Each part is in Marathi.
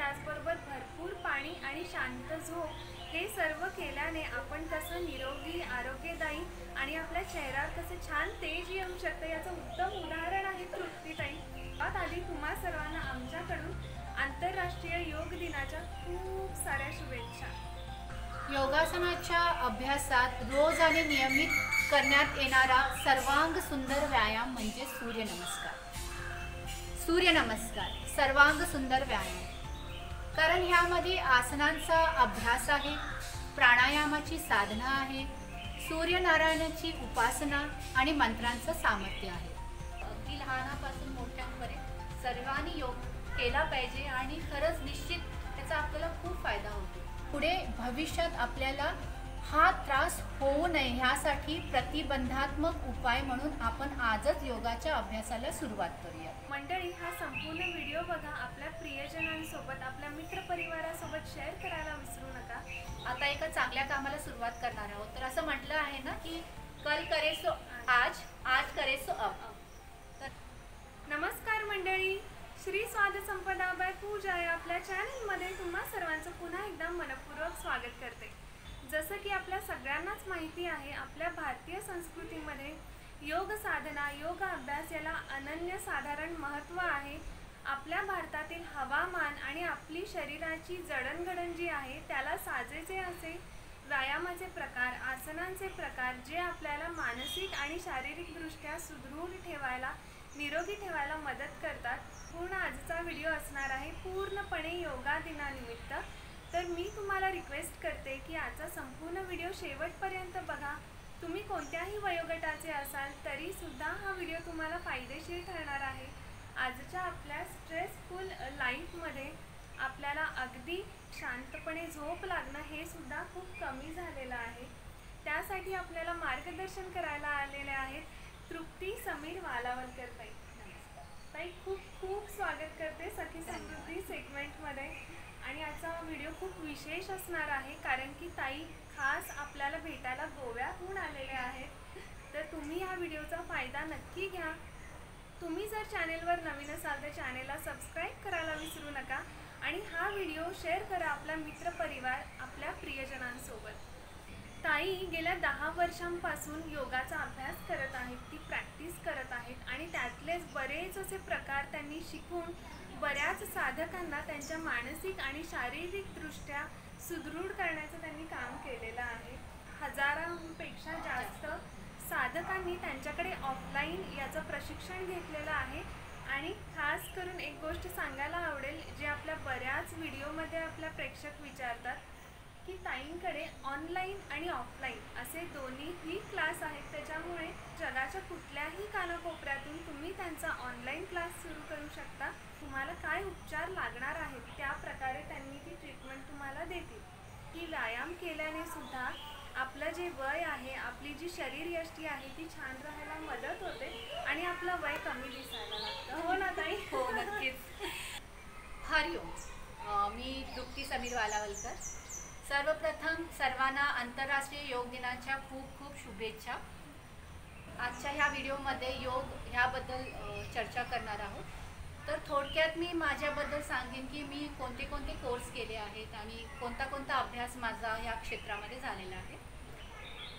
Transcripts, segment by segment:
त्याचबरोबर भरपूर पाणी आणि शांत झोप, हे सर्व केल्याने आपण कसं निरोगी, आरोग्यदायी आणि आपल्या चेहऱ्यावर कसं छान तेज येऊ शकतं, याचं उत्तम उदाहरण आहे तृप्तीताई. सर्वात आधी तुम्हा सर्वांना आमच्याकडून आंतरराष्ट्रीय योग दिनाच्या खूप साऱ्या शुभेच्छा. योगासनाच्या अभ्यासात रोज आणि नियमित करण्यात येणारा सर्वांग सुंदर व्यायाम म्हणजे सूर्यनमस्कार. सूर्यनमस्कार सर्वांग सुंदर व्यायाम, कारण ह्यामध्ये आसनांचा अभ्यास आहे, प्राणायामाची साधना आहे, सूर्यनारायणाची उपासना आणि मंत्रांचं सामर्थ्य आहे. अगदी लहानापासून मोठ्यांपर्यंत सर्वांनी योग केला पाहिजे आणि खरंच निश्चित त्याचा आपल्याला खूप फायदा होतो. पुढे भविष्यात आपल्याला हा त्रास होऊ नये ह्यासाठी प्रतिबंधात्मक उपाय म्हणून आपण आजच योगाच्या अभ्यासाला सुरुवात करूया. मंडळी, हा संपूर्ण व्हिडिओ बघा, आपल्या प्रियजनांसोबत, आपल्या मित्रपरिवारासोबत शेअर करायला विसरू नका. आता एका चांगल्या कामाला सुरुवात करणार आहोत. तर असं म्हटलं आहे ना की कल करे सो आज, आज करे सो अब. तर नमस्कार मंडळी, श्री स्वाद संपदा बाय पूजा या आपल्या चॅनलमध्ये तुम्हा सर्वांचं पुन्हा एकदा मनपूर्वक स्वागत करते. जसं की आपल्या सगळ्यांनाच माहिती आहे, आपल्या भारतीय संस्कृतीमध्ये योग साधना, योग अभ्यास याला अनन्यसाधारण महत्त्व आहे. आपल्या भारतातील हवामान आणि आपली शरीराची जडणघडण जी आहे त्याला साजेसे असे व्यायामाचे प्रकार, आसनांचे प्रकार जे आपल्याला मानसिक आणि शारीरिकदृष्ट्या सुदृढ ठेवायला, निरोगी ठेवायला मदत करतात. पूर्ण आजचा व्हिडिओ असणार आहे पूर्णपणे योगा दिनानिमित्त. तर मी तुम्हाला रिक्वेस्ट करते की आजचा संपूर्ण व्हिडिओ शेवटपर्यंत बघा. तुम्ही कोणत्याही वयोगटाचे असाल तरी सुद्धा हा व्हिडिओ तुम्हाला फायदेशीर ठरणार आहे. आजच्या आपल्या स्ट्रेसफुल लाईफमध्ये आपल्याला अगदी शांतपणे झोप लागणं हे सुद्धा खूप कमी झालेलं आहे. त्यासाठी आपल्याला मार्गदर्शन करायला आलेले आहेत तृप्ती समीर वालावलकर ताई. ताई, खूप खूप स्वागत करते सखी समृद्धी सेगमेंटमध्ये. आणि आजचा व्हिडिओ खूप विशेष असणार आहे कारण की ताई खास आपल्याला भेटायला गोव्याहून आलेले आहेत. तर तुम्ही ह्या व्हिडिओचा फायदा नक्की घ्या. तुम्ही जर चॅनेलवर नवीन असाल तर चॅनेलला सबस्क्राईब करायला विसरू नका आणि हा व्हिडिओ शेअर करा आपला मित्रपरिवार, आपल्या प्रियजनांसोबत. ताई गेल्या 10 वर्षांपासून योगाचा अभ्यास करत आहेत, ती प्रॅक्टिस करत आहेत आणि त्यातलेच बरेच असे प्रकार त्यांनी शिकून बऱ्याच साधकांना त्यांच्या मानसिक आणि शारीरिकदृष्ट्या सुदृढ करण्याचं त्यांनी काम केलेलं आहे. हजारांपेक्षा जास्त साधकांनी त्यांच्याकडे ऑफलाईन याचं प्रशिक्षण घेतलेलं आहे. आणि खास करून एक गोष्ट सांगायला आवडेल, जे आपल्या बऱ्याच व्हिडिओमध्ये आपल्या प्रेक्षक विचारतात की ताईंकडे ऑनलाईन आणि ऑफलाईन असे दोन्हीही क्लास आहेत. त्याच्यामुळे जगाच्या कुठल्याही कानाकोपऱ्यातून तुम्ही त्यांचा ऑनलाईन क्लास सुरू करू शकता. तुम्हाला काय उपचार लागणार आहेत त्या प्रकारे त्यांनी ती ट्रीटमेंट तुम्हाला देतील. की व्यायाम केल्याने सुद्धा आपलं जे वय आहे, आपली जी शरीरयष्टी आहे ती छान राहायला मदत होते आणि आपलं वय कमी दिसायला लागतं. हो ना ताई? हो, नक्कीच. हरिओम, मी तृप्ती समीर वालावलकर. सर्वप्रथम सर्वांना आंतरराष्ट्रीय योग दिनाच्या खूप खूप शुभेच्छा. आजच्या ह्या व्हिडिओमध्ये योग ह्याबद्दल चर्चा करणार आहोत. तर थोडक्यात मी माझ्याबद्दल सांगेन की मी कोणते कोणते कोर्स केले आहेत आणि कोणता कोणता अभ्यास माझा ह्या क्षेत्रामध्ये झालेला आहे.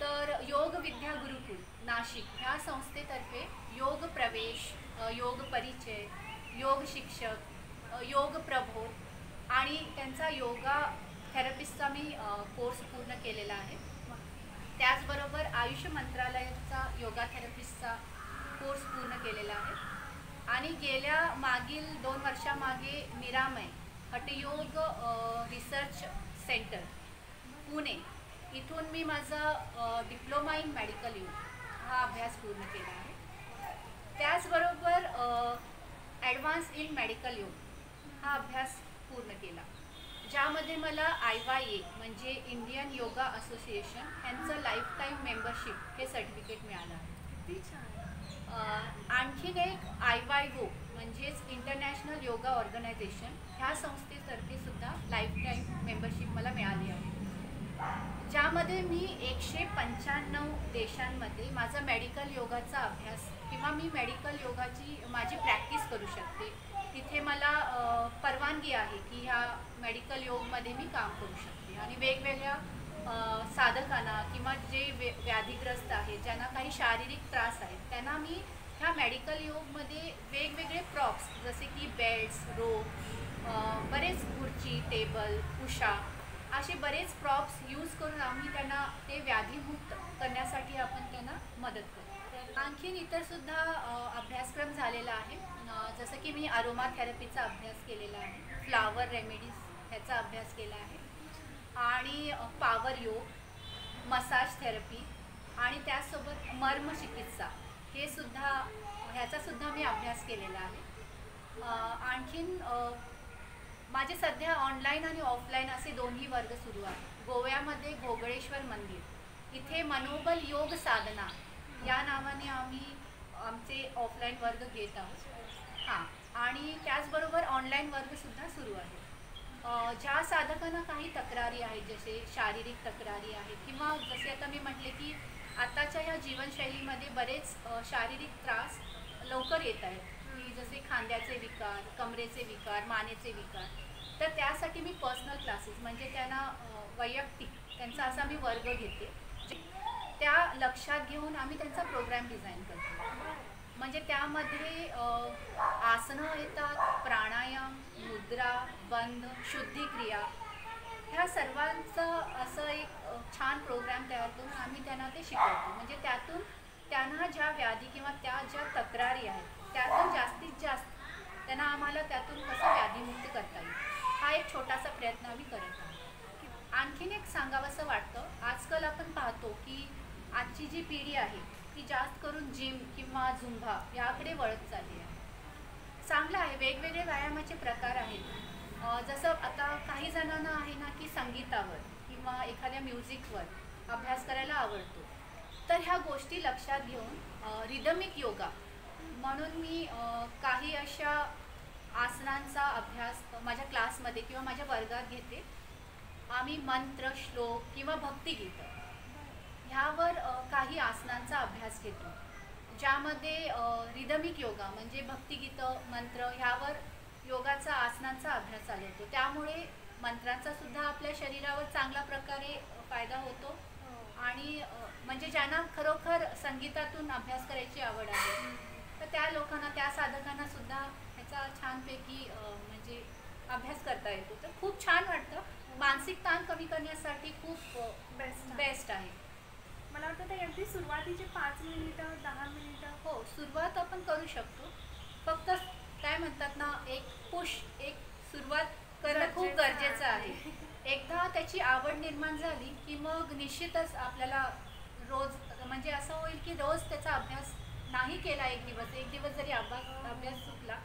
तर योग विद्या गुरुकुल नाशिक ह्या संस्थेतर्फे योग प्रवेश, योग परिचय, योग शिक्षक, योग प्रबोध आणि त्यांचा योगा थेरपिस्टचा मी कोर्स पूर्ण केलेला आहे. त्याचबरोबर आयुष मंत्रालयाचा योगा थेरपिस्टचा कोर्स पूर्ण केलेला आहे. आणि गेल्या मागील 2 वर्षामागे निरामय हठयोग रिसर्च सेंटर पुणे इथून मी माझा डिप्लोमा इन मेडिकल योग हा अभ्यास पूर्ण केला आहे. त्याचबरोबर ॲडव्हान्स इन मेडिकल योग हा अभ्यास पूर्ण केला, ज्यामध्ये मला IYA म्हणजे इंडियन योगा असोसिएशन यांचं लाईफटाईम मेंबरशिप हे सर्टिफिकेट मिळालं आहे. किती छान. आणखीन एक IYO म्हणजेच इंटरनॅशनल योगा ऑर्गनायझेशन ह्या संस्थेतर्फे सुद्धा लाईफटाईम मेंबरशिप मला मिळाली आहे, ज्यामध्ये मी 195 देशांमध्ये माझा मेडिकल योगाचा अभ्यास किंवा मी मेडिकल योगाची माझी प्रॅक्टिस करू शकते. तिथे मला परवानगी आहे की ह्या मेडिकल योगमध्ये मी काम करू शकते आणि वेगवेगळ्या साधकांना किंवा जे व्याधीग्रस्त आहेत, ज्यांना काही शारीरिक त्रास आहेत, त्यांना मी ह्या मेडिकल योगमध्ये वेगवेगळे प्रॉप्स जसे की बेड्स, रोप, बरेच खुर्ची, टेबल, उषा असे बरेच प्रॉप्स यूज करून आम्ही त्यांना ते व्याधीमुक्त करण्यासाठी आपण त्यांना मदत करतो. आणखीन इतरसुद्धा अभ्यासक्रम झालेला आहे. जसं की मी अरोमा थेरपीचा अभ्यास केलेला आहे, फ्लावर रेमेडीज ह्याचा अभ्यास केला आहे आणि पॉवर योग, मसाज थेरपी आणि त्यासोबत मर्म चिकित्सा ह्याचासुद्धा मी अभ्यास केलेला आहे. आणखीन माझे सध्या ऑनलाईन आणि ऑफलाईन असे दोन्ही वर्ग सुरू आहेत. गोव्यामध्ये घोगळेश्वर मंदिर इथे मनोबल योग साधना या नावाने आम्ही आमचे ऑफलाईन वर्ग घेत आहोत. हां, आणि त्याचबरोबर ऑनलाईन वर्गसुद्धा सुरू आहे. ज्या साधकांना काही तक्रारी आहेत, जसे शारीरिक तक्रारी आहेत किंवा जसे आता मी म्हटले की आताच्या या जीवनशैलीमध्ये बरेच शारीरिक त्रास लवकर येत आहेत, की जसे खांद्याचे विकार, कमरेचे विकार, मानेचे विकार. तर त्यासाठी मी पर्सनल क्लासेस म्हणजे त्यांना वैयक्तिक त्यांचा असा मी वर्ग घेते. त्या लक्षात घेऊन आम्ही त्यांचा प्रोग्राम डिझाईन करतो. म्हणजे त्यामध्ये आसनं येतात, प्राणायाम, मुद्रा, बंध, शुद्धिक्रिया ह्या सर्वांचं असं एक छान प्रोग्राम तयार करून आम्ही त्यांना ते शिकवतो. म्हणजे त्यातून त्यांना ज्या व्याधी किंवा त्या ज्या तक्रारी आहेत त्यातून जास्तीत जास्त त्यांना आम्हाला त्यातून कसं व्याधीमुक्त करता येईल हा एक छोटासा प्रयत्न आम्ही करत आहोत. आणखीन एक सांगावंसं वाटतं, आजकाल आपण पाहतो की आजची जी पिढी आहे ती जास्त करून जिम किंवा झुंबा याकडे वळत चालली आहे. चांगलं आहे, वेगवेगळे व्यायामाचे प्रकार आहेत. जसं आता काही जणांना आहे ना की संगीतावर किंवा एखाद्या म्युझिकवर अभ्यास करायला आवडतो. तर ह्या गोष्टी लक्षात घेऊन रिदमिक योगा म्हणून मी काही अशा आसनांचा अभ्यास माझ्या क्लासमध्ये किंवा माझ्या वर्गात घेते. आम्ही मंत्र, श्लोक किंवा भक्तिगीतं ह्यावर काही आसनांचा अभ्यास घेतो, ज्यामध्ये रिदमिक योगा म्हणजे भक्तिगीतं, मंत्र ह्यावर योगाचा आसनांचा अभ्यास चालवतो. त्यामुळे मंत्रांचा सुद्धा आपल्या शरीरावर चांगल्या प्रकारे फायदा होतो आणि म्हणजे ज्यांना खरोखर संगीतातून अभ्यास करायची आवड आहे तर त्या लोकांना, त्या साधकांना सुद्धा ह्याचा छानपैकी म्हणजे अभ्यास करता येतो. तर खूप छान वाटतं. मानसिक ताण कमी करण्यासाठी खूप बेस्ट आहे. मला वाटतं ते अगदी सुरुवातीचे 5 मिनिटं 10 मिनिटं हो, सुरुवात आपण करू शकतो. फक्त काय म्हणतात ना, एक सुरुवात करणं खूप गरजेचं आहे. एकदा त्याची आवड निर्माण झाली की मग निश्चितच आपल्याला रोज म्हणजे असं होईल की रोज त्याचा अभ्यास नाही केला, एक दिवस जरी अभ्यास चुकला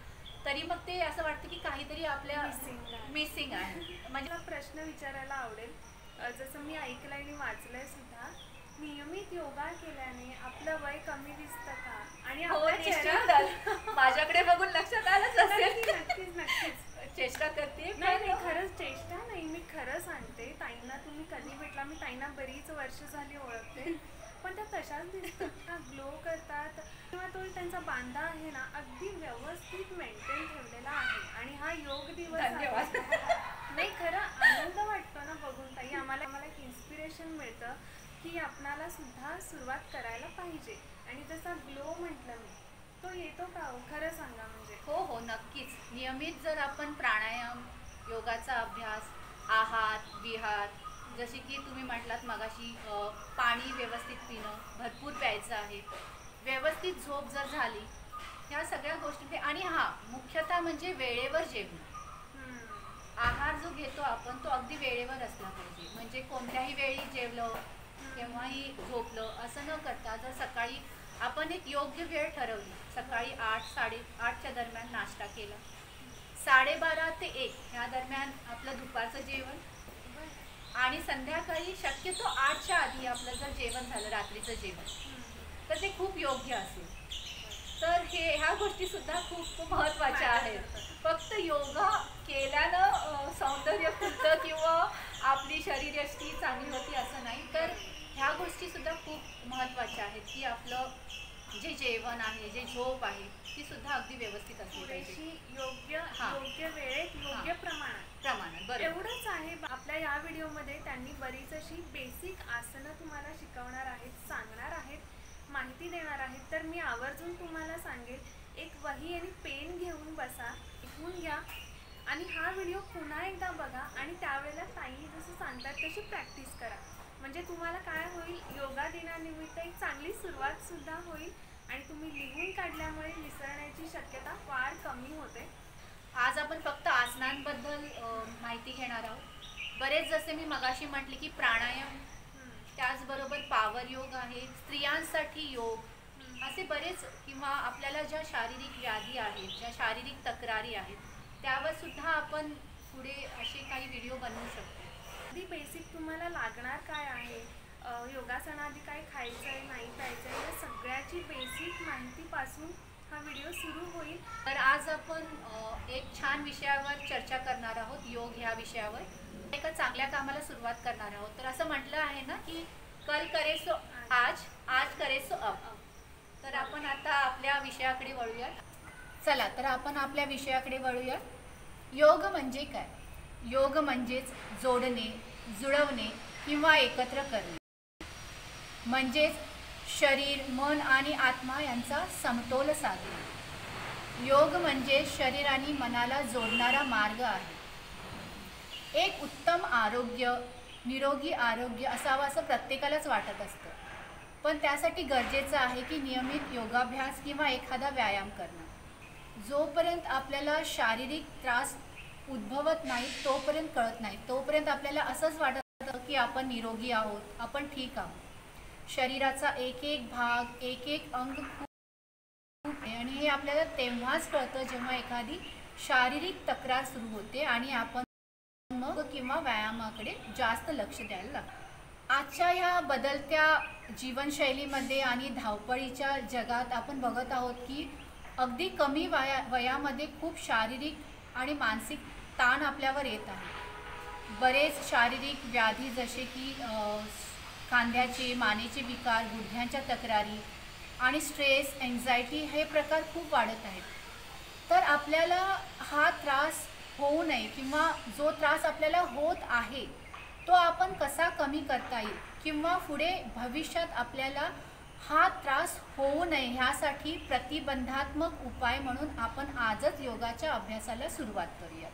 तरी मग ते असं वाटतं की काहीतरी आपल्या मिसिंग आहे. म्हणजे प्रश्न विचारायला आवडेल, जसं मी ऐकलं आणि वाचलंय सुद्धा, नियमित योगा केल्याने आपलं वय कमी दिसतं का? आणि माझ्याकडे बघून लक्षात आलंच असेल. नक्कीच चेष्टा करते. नाही, खरंच चेष्टा नाही, मी खरं सांगते. ताईंना तुम्ही कधी भेटला, मी ताईंना बरीच वर्ष झाली ओळखते, पण त्या तशाच दिसतात, ग्लो करतात किंवा तो त्यांचा बांधा आहे ना अगदी व्यवस्थित मेंटेन ठेवलेला आहे. आणि हा योग दिवस नाही, खरं आनंद वाटतो ना बघून ताई. आम्हाला एक इन्स्पिरेशन मिळतं की आपणाला सुद्धा सुरुवात करायला पाहिजे. आणि जसा ग्लो म्हटलं मी, तो येतो का हो? खरं सांगा. म्हणजे हो, नक्कीच. नियमित जर आपण प्राणायाम, योगाचा अभ्यास, आहार विहार, जसे की तुम्ही म्हटलात मगाशी, पाणी व्यवस्थित पिणं, भरपूर प्यायचं आहे, व्यवस्थित झोप जर झाली, ह्या सगळ्या गोष्टी. आणि मुख्यतः म्हणजे वेळेवर जेवण. आहार जो घेतो आपण तो अगदी वेळेवर असला पाहिजे. म्हणजे कोणत्याही वेळी जेवलं केव्हाही झोपलं असं न करता, जर सकाळी आपण एक योग्य वेळ ठरवली, सकाळी 8, 8:30च्या दरम्यान नाश्ता केला, 12:30 ते 1 ह्या दरम्यान आपलं दुपारचं जेवण, आणि संध्याकाळी शक्यतो 8च्या आधी आपलं जर जेवण झालं, रात्रीचं जेवण, तर ते खूप योग्य असेल. तर ह्या गोष्टी सुद्धा खूप महत्त्वाच्या आहेत. फक्त योगा केल्यानं सौंदर्य फुलतं किंवा आपली शरीरयष्टी चांगली होती असं नाही. तर ह्या गोष्टी सुद्धा खूप महत्त्वाच्या आहेत की आपलं जे जेवण आहे, जे झोप आहे, ती सुद्धा अगदी व्यवस्थित असली पाहिजे. पुरेशी हां. योग्य वेळेत योग्य प्रमाणात बरोबर. एवढंच आहे. आपल्या या व्हिडिओमध्ये त्यांनी बरीच अशी बेसिक आसनं तुम्हाला शिकवणार आहेत, सांगणार आहेत, माहिती देणार आहेत. तर मी आवर्जून तुम्हाला सांगेल, एक वही आणि पेन घेऊन बसा, लिहून घ्या आणि हा व्हिडिओ पुन्हा एकदा बघा आणि त्यावेळेला ताई जसं सांगतात तशी प्रॅक्टिस करा. म्हणजे तुम्हाला काय होईल, योगा दिनानिमित्त एक चांगली सुरुवात सुद्धा होईल आणि तुम्ही लिहून काढल्यामुळे विसरण्याची शक्यता फार कमी होते. आज आपण फक्त आसनांबद्दल माहिती घेणार आहोत. बरेच जसे मी मगाशी म्हटले की प्राणायाम, त्याचबरोबर पावर योग आहे, स्त्रियांसाठी योग, असे बरेच, किंवा आपल्याला ज्या शारीरिक व्याधी आहेत, ज्या शारीरिक तक्रारी आहेत, त्यावर सुद्धा आपण पुढे असे काही व्हिडिओ बनवू शकतो. अगदी बेसिक तुम्हाला लागणार काय आहे, योगासनाआधी काय खायचं आहे, नाही प्यायचं आहे, या सगळ्याची बेसिक माहितीपासून हा व्हिडिओ सुरू होईल. तर आज आपण एक छान विषयावर चर्चा करणार आहोत, योग ह्या विषयावर. एका चांगल्या कामाला सुरुवात करणार आहोत. तर असं म्हटलं आहे ना की कल करे सो आज, आज करे सो अब. तर आपण आता आपल्या विषयाकडे वळूयात. चला, तर आपण आपल्या विषयाकडे वळूयात. योग म्हणजे काय? योग म्हणजेच जोडणे, जुळवणे किंवा एकत्र करणे, म्हणजेच शरीर, मन आणि आत्मा यांचा समतोल साधणे. योग म्हणजे शरीर आणि मनाला जोडणारा मार्ग आहे. एक उत्तम आरोग्य, निरोगी आरोग्य असावं असं प्रत्येकालाच वाटत असतं, पण त्यासाठी गरजेचं आहे की नियमित योगाभ्यास किंवा एखादा व्यायाम करणं. जोपर्यंत आपल्याला शारीरिक त्रास उद्भवत नाही तोपर्यंत कळत नाही, तोपर्यंत आपल्याला असंच वाटतं की आपण निरोगी आहोत, आपण ठीक आहोत. शरीराचा एक एक भाग, एक एक अंग खूप, आणि हे आपल्याला तेव्हाच कळतं जेव्हा एखादी शारीरिक तक्रार सुरू होते आणि आपण मग किंवा व्यायामाकडे जास्त लक्ष द्यायला लागतो. आजच्या ह्या बदलत्या जीवनशैलीमध्ये आणि धावपळीच्या जगात आपण बघत आहोत की अगदी कमी वयामध्ये खूप शारीरिक आणि मानसिक ताण आपल्यावर येत आहे. बरेच शारीरिक व्याधी जसे की खांद्याचे, मानेचे विकार, गुडघ्यांच्या तक्रारी आणि स्ट्रेस, एन्झायटी हे प्रकार खूप वाढत आहेत. तर आपल्याला हा त्रास होऊ नये किंवा जो त्रास आपल्याला होत आहे तो आपण कसा कमी करता येईल किंवा पुढे भविष्यात आपल्याला हा त्रास होऊ नये ह्यासाठी प्रतिबंधात्मक उपाय म्हणून आपण आजच योगाच्या अभ्यासाला सुरुवात करूया.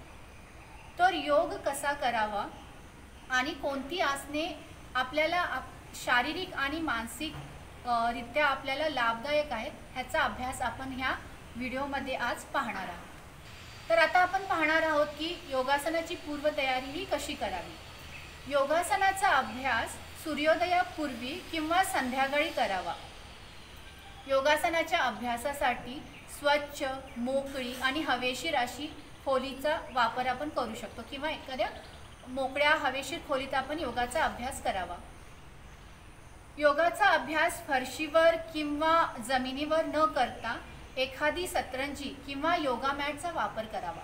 तर योग कसा करावा आणि कोणती आसने आपल्याला शारीरिक आणि मानसिक रित्या आपल्याला लाभदायक आहेत ह्याचा अभ्यास आपण ह्या व्हिडिओमध्ये आज पाहणार आहोत. तर आता आपण पाहणार आहोत की योगासनाची पूर्वतयारी ही कशी करावी. योगासनाचा अभ्यास सूर्योदयापूर्वी किंवा संध्याकाळी करावा. योगासनाच्या अभ्यासासाठी स्वच्छ, मोकळी आणि हवेशीर अशी खोलीचा वापर आपण करू शकतो किंवा एखाद्या मोकळ्या हवेशीर खोलीत आपण योगाचा अभ्यास करावा. योगाचा अभ्यास फरशीवर किंवा जमिनीवर न करता एखादी सतरंजी किंवा योगा मॅटचा वापर करावा.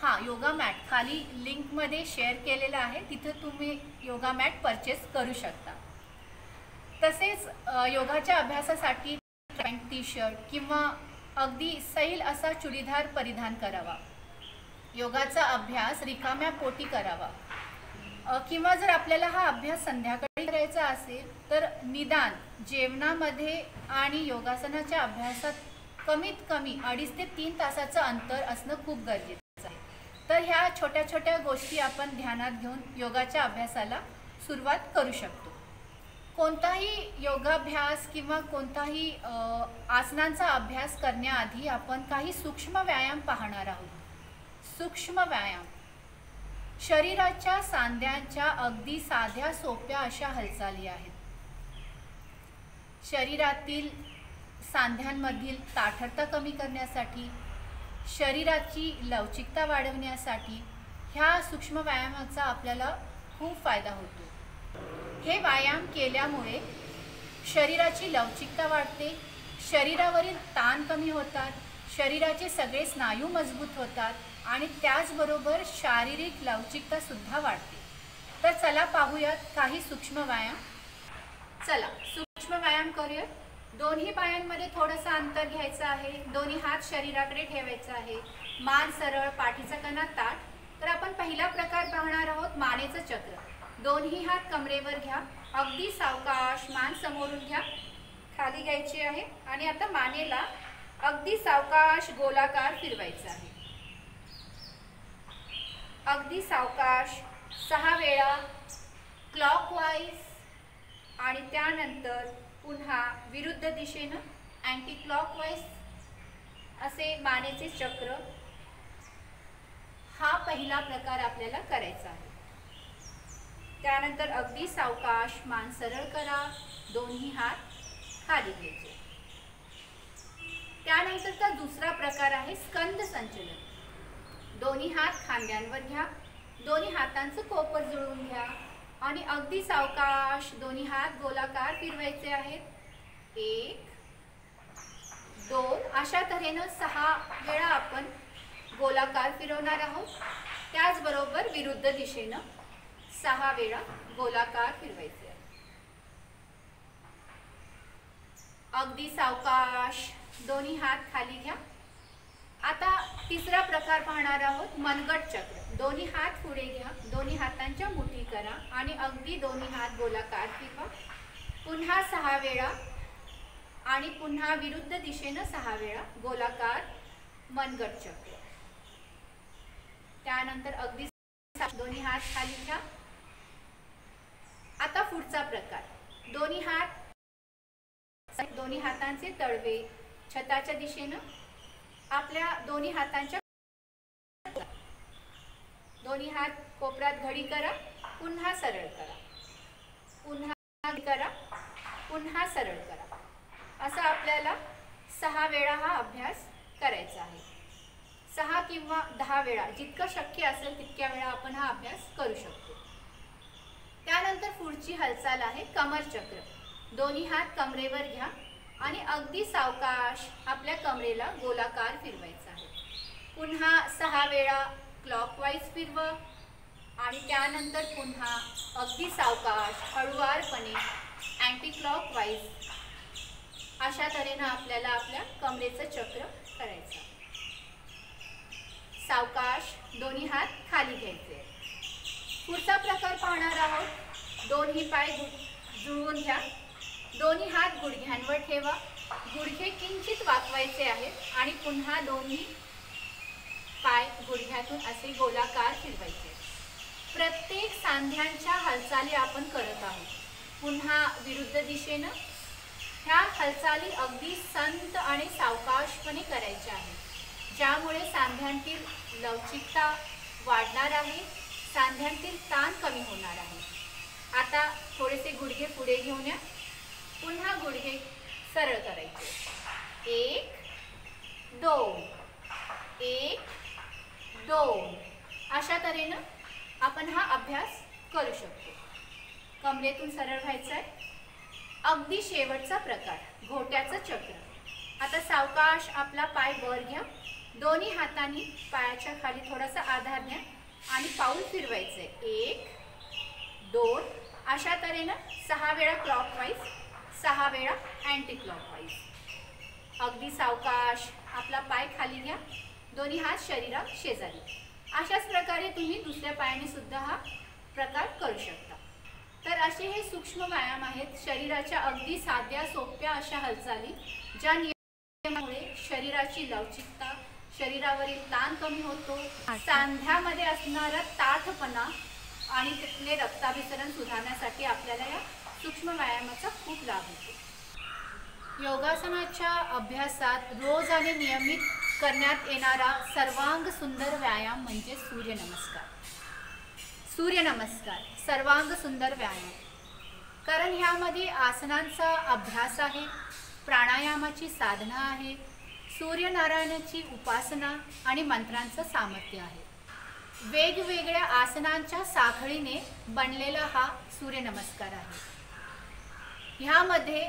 हां, योगा मॅट खाली लिंकमध्ये शेअर केलेला आहे, तिथं तुम्ही योगा मॅट परचेस करू शकता. तसेच योगाच्या अभ्यासासाठी पॅन्ट, टी शर्ट किंवा अगदी सैल असा चुडीदार परिधान करावा. योगाचा अभ्यास रिकाम्या पोटी करावा किंवा जर आपल्याला हा अभ्यास संध्याकाळी करायचा असेल तर निदान जेवणामध्ये आणि योगासनाच्या अभ्यासात कमीत कमी 2.5 ते 3 तासाचं अंतर असणं खूप गरजेचं आहे. तर ह्या छोट्या छोट्या गोष्टी आपण ध्यानात घेऊन योगाच्या अभ्यासाला सुरुवात करू शकतो. कोणताही योगाभ्यास किंवा कोणताही आसनांचा अभ्यास करण्याआधी आपण काही सूक्ष्म व्यायाम पाहणार आहोत. सूक्ष्म व्यायाम शरीराच्या सांध्यांच्या अगदी साध्या सोप्या अशा हालचाली आहेत. शरीरातील सांध्यांमधील ताठरता कमी करण्यासाठी, शरीराची लवचिकता वाढवण्यासाठी ह्या सूक्ष्म व्यायामाचा आपल्याला खूप फायदा होतो. हे व्यायाम केल्यामुळे शरीराची लवचिकता वाढते, शरीरावरील ताण कमी होतात, शरीराचे सगळे स्नायू मजबूत होतात आणि त्याचबरोबर शारीरिक लवचिकता सुद्धा वाढते. तर चला पाहूयात काही सूक्ष्म व्यायाम. चला सूक्ष्म व्यायाम करूयात. दोन्ही पायांमध्ये थोडंसं अंतर घ्यायचं आहे. दोन्ही हात शरीराकडे ठेवायचं आहे. मान सरळ, पाठीचा कणा ताठ. तर आपण पहिला प्रकार पाहणार आहोत मानेचं चक्र. दोन्ही हात कमरेवर घ्या. अगदी सावकाश मान समोरून घ्या, खाली घ्यायची आहे आणि आता मानेला अगदी सावकाश गोलाकार फिरवायचा आहे. अगदी सावकाश 6 वेळा क्लॉकवाईज आणि त्यानंतर पुन्हा विरुद्ध दिशेनं अँटी क्लॉकवाईज असे मानेचे चक्र. हा पहिला प्रकार आपल्याला करायचा आहे. त्यानंतर अगदी सावकाश मान सरळ करा, दोन्ही हात खाली घ्यायचे. त्यानंतरचा दुसरा प्रकार आहे स्कंद संचलन. दोन्ही हात खांद्यांवर घ्या, दोन्ही हातांचं कोपर जुळवून घ्या आणि अगदी सावकाश दोन्ही हात गोलाकार फिरवायचे आहेत. 1 2 अशा तऱ्हेनं 6 वेळा आपण गोलाकार फिरवणार आहोत. त्याचबरोबर विरुद्ध दिशेनं 6 वेळा गोलाकार फिरवायचे आहे. अगदी सावकाश दोन्ही हात खाली घ्या. आता तिसरा प्रकार पाहणार आहोत मनगट चक्र. दोन्ही हात पुढे घ्या, दोन्ही हातांच्या मुठी करा आणि अगदी दोन्ही हात गोलाकार फिरवा. पुन्हा 6 वेळा आणि पुन्हा विरुद्ध दिशेनं 6 वेळा गोलाकार मनगट चक्र. त्यानंतर अगदी दोन्ही हात खाली घ्या. आता पुढचा प्रकार दोन्ही हातांचे तळवे छताच्या दिशेनं आपल्या दोन्ही हातांच्या दोन्ही हात कोपऱ्यात घडी करा, पुन्हा सरळ करा, पुन्हा करा, पुन्हा सरळ करा. असं आपल्याला 6 वेळा हा अभ्यास करायचा आहे. 6 किंवा 10 वेळा जितकं शक्य असेल तितक्या वेळा आपण हा अभ्यास करू शकतो. त्यानंतर पुढची हालचाल आहे कमर चक्र. दोन्ही हात कमरेवर घ्या आणि अगदी सावकाश आपल्या कमरेला गोलाकार फिरवायचा आहे. पुन्हा 6 वेळा क्लॉकवाईज फिरवा आणि त्यानंतर पुन्हा अगदी सावकाश हळुवारपणे अँटी क्लॉकवाईज अशा तऱ्हेनं आपल्याला आपल्या कमरेचं चक्र करायचं. सावकाश दोन्ही हात खाली घ्यायचे. पुढचा प्रकार पाहणार आहोत. दोन्ही पाय जुळवून घ्या, दोन्ही हात गुडघ्यांवर ठेवा, गुडघे किंचित वाकवायचे आहेत आणि पुन्हा दोन्ही पाय गुडघ्यातून असे गोलाकार फिरवायचे. प्रत्येक सांध्यांच्या हालचाली आपण करत आहोत. पुन्हा विरुद्ध दिशेनं ह्या हालचाली अगदी संत आणि सावकाशपणे करायच्या आहेत, ज्यामुळे सांध्यांतील लवचिकता वाढणार आहे, सांध्यांतील ताण कमी होणार आहे. आता थोडेसे गुडघे पुढे घेऊन या, पुन्हा गुडघे सरळ करायचे. 1 2 1 2 अशा तऱ्हेनं आपण हा अभ्यास करू शकतो. कमरेतून सरळ व्हायचं आहे. अगदी शेवटचा प्रकार घोट्याचं चक्र. आता सावकाश आपला पाय वर घ्या, दोन्ही हातांनी पायाच्या खाली थोडासा आधार द्या आणि पाऊल फिरवायचे. 1 2 अशा तऱ्हेनं 6 वेळा क्लॉकवाईज, 6 वेळा अँटी क्लॉकवाईज. अगदी सावकाश आपला पाय खाली घ्या, दोन्ही हात शरीरा शेजारी. अशाच प्रकारे तुम्ही दुसऱ्या पायाने सुद्धा हा प्रकार करू शकता. तर असे हे सूक्ष्म व्यायाम आहेत, शरीराच्या अगदी साध्या सोप्या अशा हालचाली, ज्या नियमामुळे शरीराची लवचिकता, शरीरावरील ताण कमी होतो, सांध्यामध्ये असणारा ताठपणा आणि तिथले रक्ताभिसरण सुधारण्यासाठी आपल्याला या सूक्ष्म व्यायामाचा खूप लाभ होतो. योगासनाच्या अभ्यासात रोज आणि नियमित करण्यात येणारा सर्वांग सुंदर व्यायाम म्हणजे सूर्यनमस्कार. सूर्यनमस्कार सर्वांग सुंदर व्यायाम, कारण ह्यामध्ये आसनांचा अभ्यास आहे, प्राणायामाची साधना आहे, सूर्यनारायणाची उपासना आणि मंत्रांचं सामर्थ्य आहे. वेगवेगळ्या आसनांच्या साखळीने बनलेला हा सूर्यनमस्कार आहे. ह्यामध्ये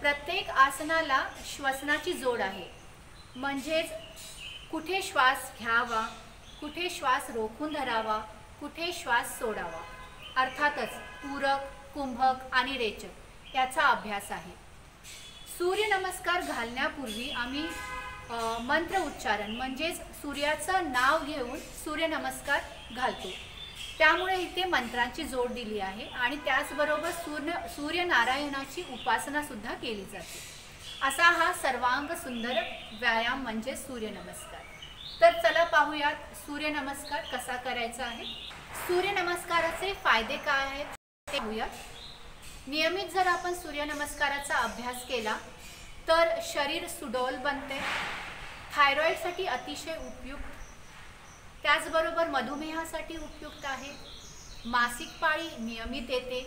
प्रत्येक आसनाला श्वसनाची जोड आहे, म्हणजेच कुठे श्वास घ्यावा, कुठे श्वास रोखून धरावा, कुठे श्वास सोडावा. अर्थातच पूरक, कुंभक आणि रेचक याचा अभ्यास आहे. सूर्यनमस्कार घालण्यापूर्वी आम्ही मंत्र उच्चारण म्हणजेच सूर्याचं नाव घेऊन सूर्यनमस्कार घालतो. त्यामुळे इथे मंत्रांची जोड दिली आहे आणि त्याचबरोबर सूर्यनारायणाची उपासना सुद्धा केली जाते. असा हा सर्वांग सुंदर व्यायाम म्हणजे सूर्यनमस्कार. तर चला पाहूयात सूर्यनमस्कार कसा करायचा आहे. सूर्यनमस्काराचे फायदे काय आहेत ते पाहूयात. नियमित जर आपण सूर्यनमस्काराचा अभ्यास केला तर शरीर सुडौल बनते, थायरॉईडसाठी अतिशय उपयुक्त, त्याचबरोबर मधुमेहासाठी उपयुक्त आहे, मासिक पाळी नियमित येते,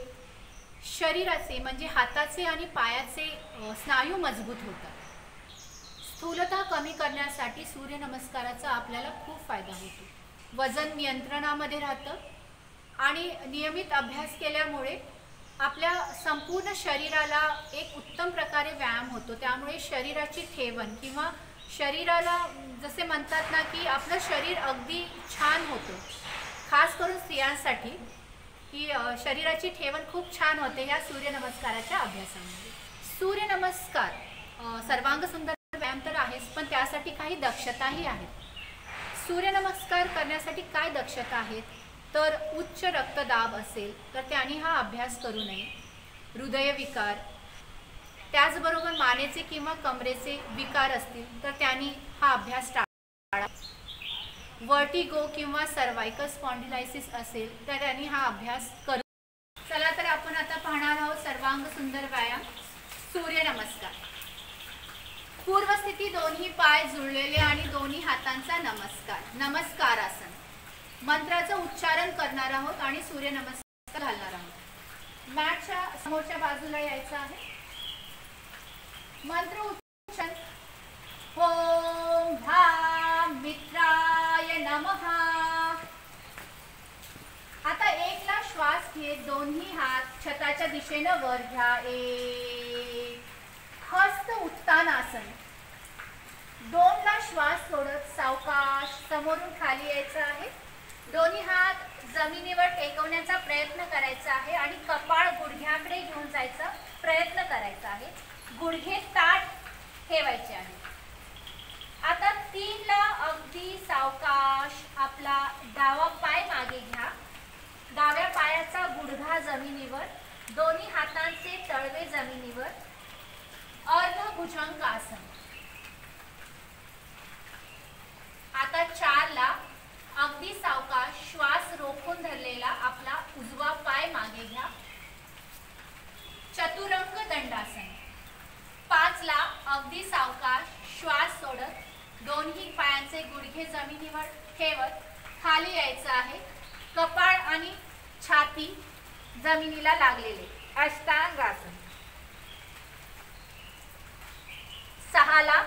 शरीराचे म्हणजे हाताचे आणि पायाचे स्नायू मजबूत होतात, स्थूलता कमी करण्यासाठी सूर्यनमस्काराचा आपल्याला खूप फायदा होतो, वजन नियंत्रणामध्ये राहतं आणि नियमित अभ्यास केल्यामुळे आपल्या संपूर्ण शरीराला एक उत्तम प्रकारे व्यायाम होतो. त्यामुळे शरीराची ठेवण किंवा शरीराला जसे म्हणतात ना की आपलं शरीर अगदी छान होतं, खास करून स्त्रियांसाठी की शरीराची ठेवण खूप छान होते या सूर्यनमस्काराच्या अभ्यासामध्ये. सूर्यनमस्कार सर्वांग सुंदर व्यायाम तर आहेच, पण त्यासाठी काही दक्षताही आहेत. सूर्यनमस्कार करण्यासाठी काय दक्षता आहेत तर उच्च रक्तदाब असेल तर त्यांनी हा अभ्यास करू नये, हृदयविकार, त्याचबरोबर मानेचे किंवा कमरेचे विकार असतील तर त्यांनी हा अभ्यास टाळा, वर्टिगो किंवा सर्वायकल स्पॉन्डिलायसिस असेल तर त्यांनी हा अभ्यास करू. चला तर आपण आता पाहणार आहोत सर्वांग सुंदर व्यायाम सूर्यनमस्कार. पूर्वस्थिती, दोन्ही पाय जुळलेले आणि दोन्ही हातांचा नमस्कार, नमस्कारासन. मंत्राचं उच्चारण करणार आहोत आणि सूर्यनमस्कार घालणार आहोत. मॅटच्या समोरच्या बाजूला यायचं आहे. मंत्र उच्चारण. ओम ह्रां मित्राय नमः. आता 1 ला श्वास घेत दोन्ही हात छताच्या दिशेनं वर घ्या. 1. हस्त उत्तानासन. 2 ला श्वास सोडत सावकाश समोरून खाली यायचं आहे. दोन्ही हात जमिनीवर टेकवण्याचा प्रयत्न करायचा आहे आणि कपाळ गुडघ्याकडे घेऊन जायचा प्रयत्न करायचा आहे. गुडघे ताठ ठेवायचे आहे. आता 3 ला अगदी सावकाश आपला डावा पाय मागे घ्या. डाव्या पायाचा गुडघा जमिनीवर, दोन्ही हातांचे तळवे जमिनीवर, अर्ध भुजंगासन. आता 4 ला अगदी सावकाश श्वास रोखून धरलेला आपला उजवा पाय मागे घ्या. चतुरंग दंडासन. 5 ला अगदी सावकाश श्वास सोडत दोन्ही पायांचे गुडघे जमिनीवर ठेवत खाली यायचं आहे. कपाळ आणि छाती जमिनीला लागलेले, अष्टांगासन. 6 ला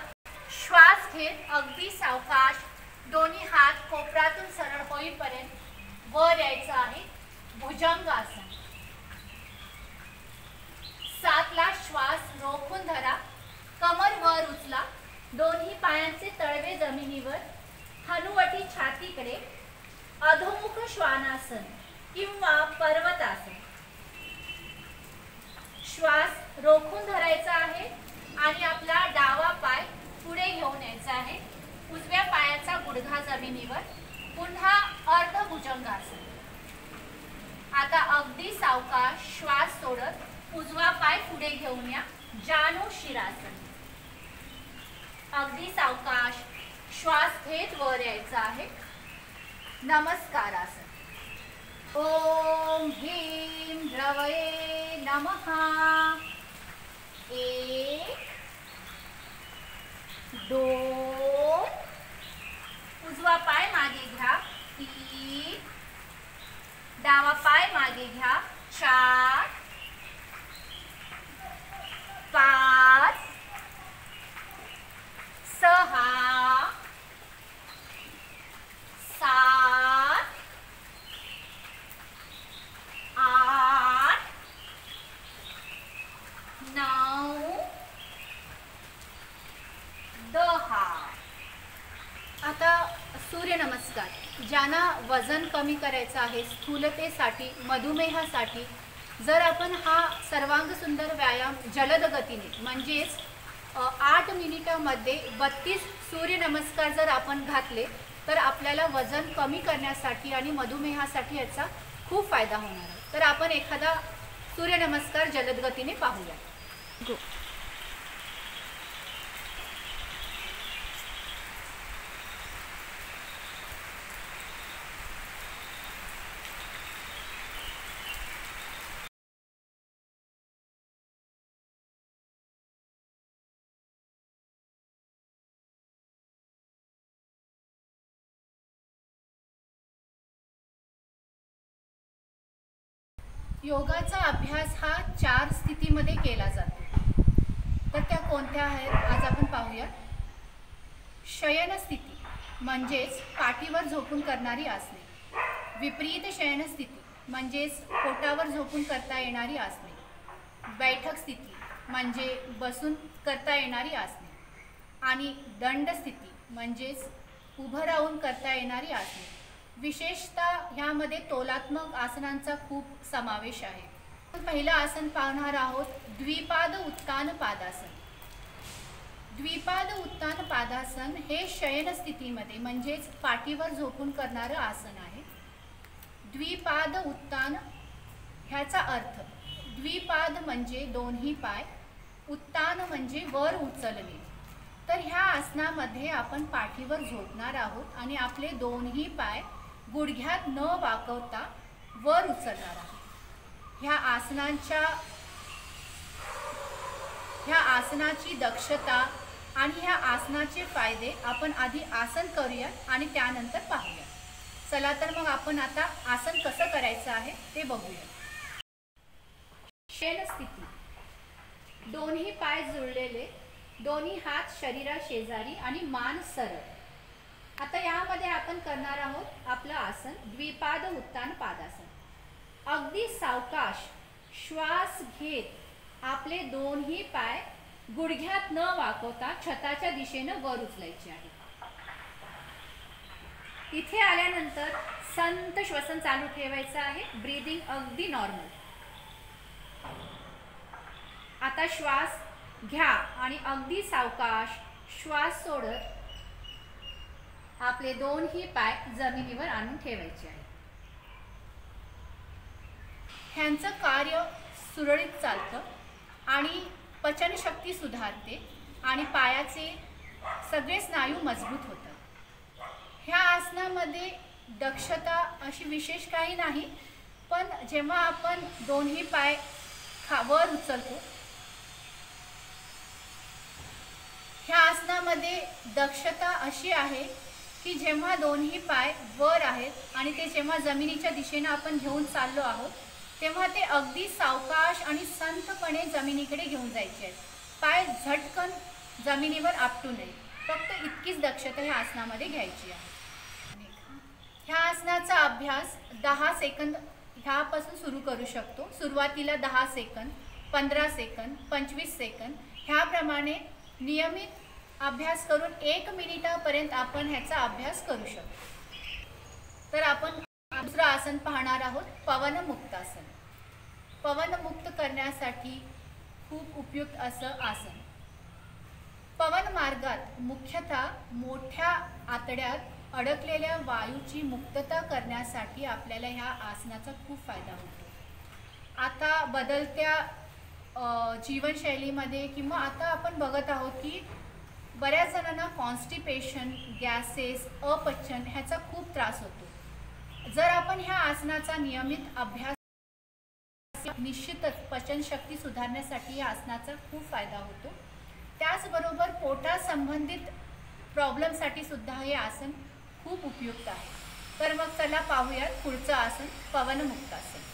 श्वास घेत अगदी सावकाश दोन्ही हात कोपरातून सरळ होईपर्यंत वर यायचं आहे, भुजंगासन. 7 ला श्वास रोखून धरा, कमर वर उचला, दोन्ही पायांचे तळवे जमिनीवर, हनुवटी छातीकडे, अधोमुख श्वानासन किंवा पर्वतासन. श्वास रोखून धरायचा आहे आणि आपला डावा पाय पुढे घेऊन यायचा आहे. उजव्या पायाचा गुडघा जमिनीवर, पुन्हा अर्ध भुजंगासन. आता अगदी सावकाश श्वास सोडत उजवा पाय पुढे घेऊन या, जानु शिरासन. अगदी सावकाश श्वास घेत वर यायचा आहे, नमस्कारासन. ओम ह्रीं द्रवये नमः. 1 2. उजवा पाय मागे घ्या. 3. डावा पाय मागे घ्या. 4 5 6 7 8 9 10. आता सूर्यनमस्कार ज्यांना वजन कमी करायचं आहे, स्थूलतेसाठी, मधुमेहासाठी जर आपण हा सर्वांग सुंदर व्यायाम जलद गतीने म्हणजेच 8 मिनिटामध्ये 32 सूर्यनमस्कार जर आपण घातले तर आपल्याला वजन कमी करण्यासाठी आणि मधुमेहासाठी याचा खूप फायदा होणार आहे. तर आपण एखादा सूर्यनमस्कार जलद गतीने पाहूया. योगाचा अभ्यास हा 4 स्थितीमध्ये केला जातो. तर त्या कोणत्या आहेत आज आपण पाहूया. शयन स्थिती म्हणजेच पाठीवर झोपून करणारी आसने. विपरीत शयन स्थिती म्हणजेच पोटावर झोपून करता येणारी आसने. बैठक स्थिती म्हणजे बसून करता येणारी आसने. आणि दंड स्थिती म्हणजेच उभं राहून करता येणारी आसने. विशेषतः ह्यामध्ये तोलात्मक आसनांचा खूप समावेश आहे. पहिलं आसन पाहणार आहोत द्विपाद उत्तान पादासन. द्विपाद उत्तान पादासन हे शयन स्थितीमध्ये म्हणजेच पाठीवर झोपून करणारं आसन आहे. द्विपाद उत्तान ह्याचा अर्थ द्विपाद म्हणजे दोन्ही पाय, उत्तान म्हणजे वर उचलणे. तर ह्या आसनामध्ये आपण पाठीवर झोपणार आहोत आणि आपले दोन्ही पाय गुडघ्यात न वाकवता वर उचलणार आहोत. ह्या आसनाची दक्षता आणि ह्या आसनाचे फायदे आपण आधी आसन करूया आणि त्यानंतर पाहूया. चला तर मग आपण आता आसन कसं करायचं आहे ते बघूया. शयन स्थिती. दोन्ही पाय जुळलेले, दोन्ही हात शरीरा शेजारी आणि मान सरळ. आता यामध्ये आपण करणार आहोत आपलं आसन द्विपाद उत्तान पादासन. अगदी सावकाश श्वास घेत आपले दोन्ही पाय गुडघ्यात न वाकवता छताच्या दिशेनं वर उचलायचे आहे. इथे आल्यानंतर संत श्वसन चालू ठेवायचं आहे. ब्रीदिंग अगदी नॉर्मल. आता श्वास घ्या आणि अगदी सावकाश श्वास सोडत आपले दोन्ही पाय जमिनीवर आणून ठेवायचे आहे. ह्यांचं कार्य सुरळीत चालतं आणि पचनशक्ती सुधारते आणि पायाचे सगळे स्नायू मजबूत होतात. ह्या आसनामध्ये दक्षता अशी विशेष काही नाही, पण जेव्हा आपण दोन्ही पाय वर उचलतो ह्या आसनामध्ये दक्षता अशी आहे की जेव्हा दोन्ही पाय वर आहेत आणि ते जेव्हा जमिनीच्या दिशेनं आपण घेऊन चाललो आहोत तेव्हा ते अगदी सावकाश आणि संथपणे जमिनीकडे घेऊन जायचे आहेत. पाय झटकन जमिनीवर आपटू नये. फक्त इतकीच दक्षता ह्या आसनामध्ये घ्यायची आहे. ह्या आसनाचा अभ्यास 10 सेकंद ह्यापासून सुरू करू शकतो. सुरुवातीला 10 सेकंद, 15 सेकंद, 25 सेकंद ह्याप्रमाणे नियमित अभ्यास करून 1 मिनिटापर्यंत आपण ह्याचा अभ्यास करू शकतो. तर आपण दुसरं आसन पाहणार आहोत पवनमुक्तासन. पवनमुक्त करण्यासाठी खूप उपयुक्त असं आसन. पवन मार्गात मुख्यतः मोठ्या आतड्यात अडकलेल्या वायूची मुक्तता करण्यासाठी आपल्याला ह्या आसनाचा खूप फायदा होतो. आता बदलत्या जीवनशैलीमध्ये किंवा आता आपण बघत आहोत की बऱ्याच जणांना कॉन्स्टिपेशन, गॅसेस, अपचन ह्याचा खूप त्रास होतो. जर आपण ह्या आसनाचा नियमित अभ्यास निश्चितच पचनशक्ती सुधारण्यासाठी या आसनाचा खूप फायदा होतो. त्याचबरोबर पोटासंबंधित प्रॉब्लेमसाठी सुद्धा हे आसन खूप उपयुक्त आहे. तर मग चला पाहूयात पुढचं आसन पवनमुक्तासन.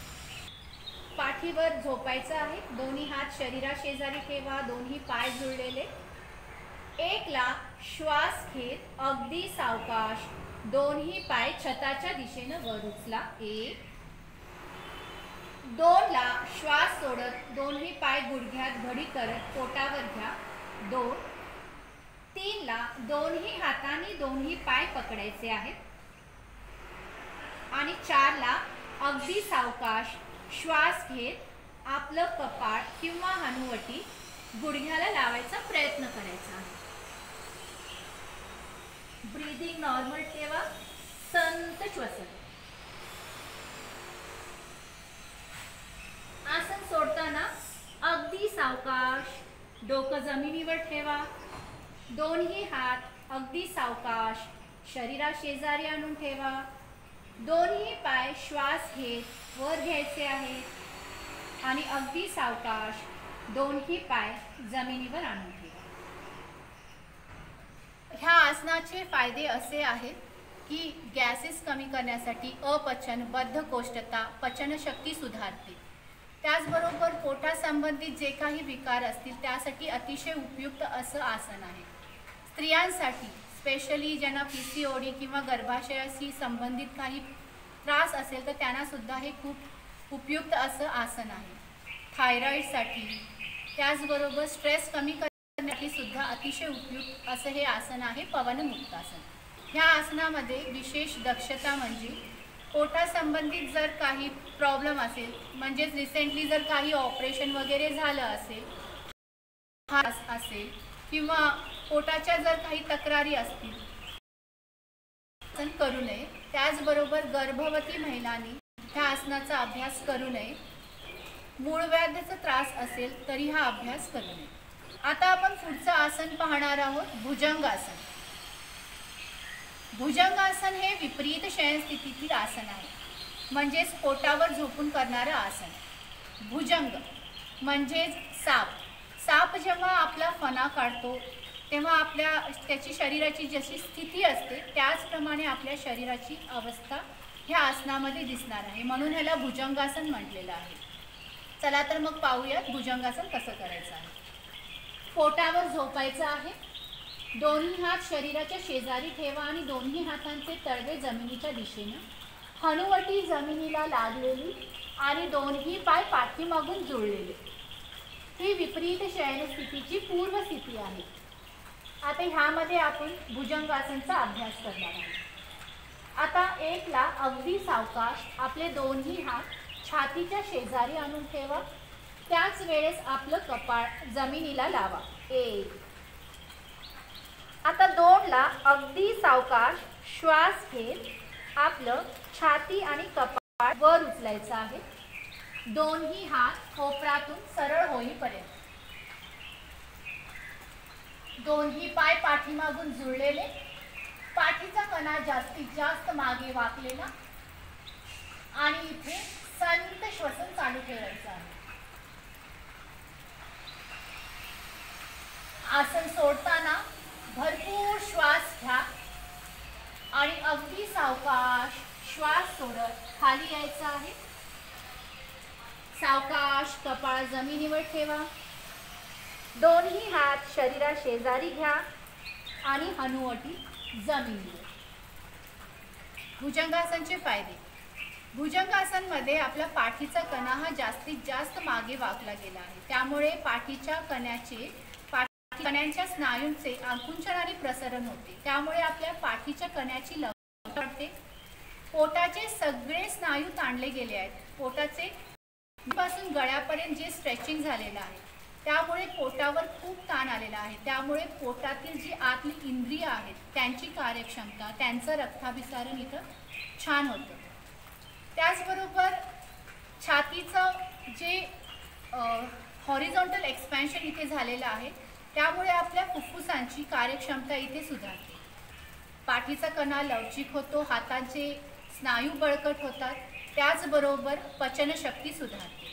पाठीवर झोपायचं आहे. दोन्ही हात शरीरा शेजारी ठेवा. दोन्ही पाय जुळलेले. 1 ला श्वास घेत अगदी सावकाश दोन्ही पाय छताच्या दिशेनं वर उचला. 1. 2 ला श्वास सोडत दोन्ही पाय गुडघ्यात घडी करत पोटावर घ्या. 2. 3 ला दोन्ही हातांनी दोन्ही पाय पकडायचे आहेत. आणि 4 ला अगदी सावकाश श्वास घेत आपलं कपाळ किंवा हनुवटी गुडघ्याला लावायचा प्रयत्न करायचा आहे. ब्रीदिंग नॉर्मल ठेवा. संत श्वसन. आसन सोडताना अगदी सावकाश डोकं जमिनीवर ठेवा. दोन्ही हात अगदी सावकाश शरीरा शेजारी आणून ठेवा. दोन्ही पाय श्वास घेत वर घ्यायचे आहेत आणि अगदी सावकाश दोन्ही पाय जमिनीवर आणून ठेवा. ह्या आसनाचे फायदे असे आहेत की गॅसेस कमी करण्यासाठी, अपचन, बद्धकोष्ठता, पचनशक्ती सुधारते. त्याचबरोबर पोटासंबंधित जे काही विकार असतील त्यासाठी अतिशय उपयुक्त असं आसन आहे. स्त्रियांसाठी स्पेशली ज्यांना PCOD किंवा गर्भाशयाशी संबंधित काही त्रास असेल तर त्यांना सुद्धा हे खूप उपयुक्त असं आसन आहे. थायरॉईडसाठी, त्याचबरोबर स्ट्रेस कमी करण्यासाठी सुद्धा अतिशय उपयुक्त असं हे आसन आहे पवनमुक्तासन. ह्या आसनामध्ये विशेष दक्षता म्हणजे पोटासंबंधित जर काही प्रॉब्लेम असेल, म्हणजेच रिसेंटली जर काही ऑपरेशन वगैरे झालं असेल किंवा पोटाच्या जर काही तक्रारी असतील आसन करू नये. त्याचबरोबर गर्भवती महिलांनी ह्या आसनाचा अभ्यास करू नये. मूळव्याधीचा त्रास असेल तरी हा अभ्यास करू नये. आता आपण पुढचं आसन पाहणार आहोत, भुजंगासन. भुजंगासन हे विपरीत शयन स्थितीतील आसन आहे, म्हणजेच पोटावर झोपून करणारं आसन. भुजंग म्हणजेच साप. साप जेव्हा आपला फणा काढतो तेव्हा त्याची शरीराची जशी स्थिती असते त्याचप्रमाणे आपल्या शरीराची अवस्था ह्या आसनामध्ये दिसणार आहे, म्हणून ह्याला भुजंगासन म्हटलेलं आहे. चला तर मग पाहूयात भुजंगासन कसं करायचं आहे. पोटावर झोपायचं आहे. दोन्ही हात शरीराच्या शेजारी ठेवा आणि दोन्ही हातांचे तळवे जमिनीच्या दिशेनं, हनुवटी जमिनीला लागलेली आणि दोन्ही पाय पाठीमागून जुळलेले. ही विपरीत शयन स्थितीची पूर्व स्थिती आहे. आता ह्यामध्ये आपण भुजंगासनचा अभ्यास करणार आहोत. आता 1 ला अगदी सावकाश आपले दोन्ही हात छातीच्या शेजारी आणून ठेवा. त्याच वेळेस आपलं कपाळ जमिनीला लावा. 1. आता 2 ला अगदी सावकाश श्वास घेत आपलं छाती आणि कपाळ वर उचलायचं आहे. दोन्ही हात कोपरातून सरळ होईपर्यंत. दोन्ही पाय पाठीमागून जुळलेले, पाठीचा कणा जास्तीत जास्त मागे वाकलेला आणि इथे संत श्वसन चालू ठेवायचं आहे. आसन सोडताना भरपूर श्वास घ्या आणि अगदी सावकाश श्वास सोडत खाली यायचं आहे. सावकाश कपाळ जमिनीवर ठेवा. दोन्ही हात शरीरा शेजारी घ्या आणि हनुवटी जमिनीवर. भुजंगासनचे फायदे. भुजंगासनमध्ये आपला पाठीचा कणा हा जास्तीत जास्त मागे वाकला गेला आहे, त्यामुळे पाठीच्या कण्याच्या स्नायूंचे आकुंचन आणि प्रसरण होते. त्यामुळे आपल्या पाठीच्या कण्याची लवचिकता वाढते. पोटाचे सगळे स्नायू ताणले गेले आहेत. पोटाचे पासून गळ्यापर्यंत जे स्ट्रेचिंग झालेलं आहे त्यामुळे पोटावर खूप ताण आलेला आहे. त्यामुळे पोटातील जी आतली इंद्रिय आहेत त्यांची कार्यक्षमता, त्यांचं रक्ताभिसरण इथं छान होतं. त्याचबरोबर छातीचं जे हॉरिझॉन्टल एक्सपॅन्शन इथे झालेलं आहे त्यामुळे आपल्या फुफ्फुसांची कार्यक्षमता इथे सुधारते. पाठीचा कणा लवचिक होतो, हाताचे स्नायू बळकट होतात, त्याचबरोबर पचनशक्ती सुधारते.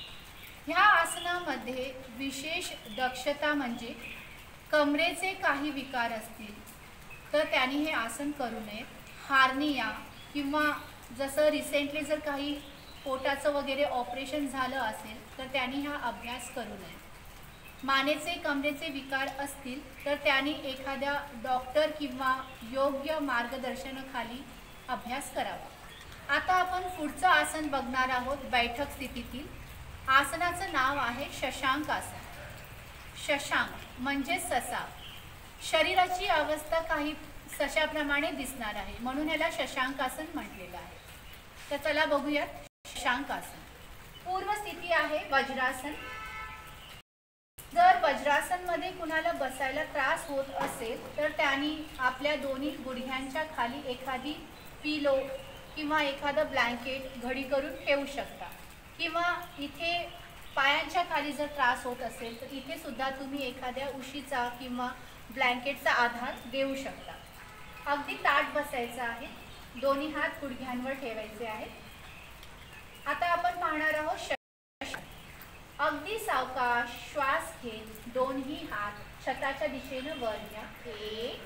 ह्या आसनामध्ये विशेष दक्षता म्हणजे कमरेचे काही विकार असतील तर त्यांनी हे आसन करू नये. हार्निया किंवा जसं रिसेंटली जर काही पोटाचं वगैरे ऑपरेशन झालं असेल तर त्यांनी हा अभ्यास करू नये. मानेचे कमरेचे विकार असतील तर त्यांनी एखाद्या डॉक्टर किंवा योग्य मार्गदर्शनाखाली अभ्यास करावा. आता आपण पुढचं आसन बघणार आहोत बैठक स्थितीतील. आसनाचं नाव आहे शशांक आसन. शशांक म्हणजे ससा. शरीराची अवस्था काही सशाप्रमाणे दिसणार आहे म्हणून ह्याला शशांक आसन म्हटलेलं आहे. तर चला बघूयात शशांक आसन. पूर्व स्थिती आहे वज्रासन. जर वज्रासनमध्ये कुणाला बसायला त्रास होत असेल तर त्यांनी आपल्या दोन्ही गुडघ्यांच्या खाली एखादी पिलो किंवा एखादं ब्लँकेट घडी करून ठेवू शकता, किंवा इथे पायांच्या खाली जर त्रास होत असेल तर इथे सुद्धा तुम्ही एखाद्या उशीचा किंवा ब्लँकेटचा आधार देऊ शकता. अगदी ताठ बसायचं आहे, दोन्ही हात गुडघ्यांवर ठेवायचे आहेत. आता आपण पाहणार आहोत शशांक. अगदी सावकाश श्वास घेत दोन्ही हात छताच्या दिशेनं वर घ्या. एक.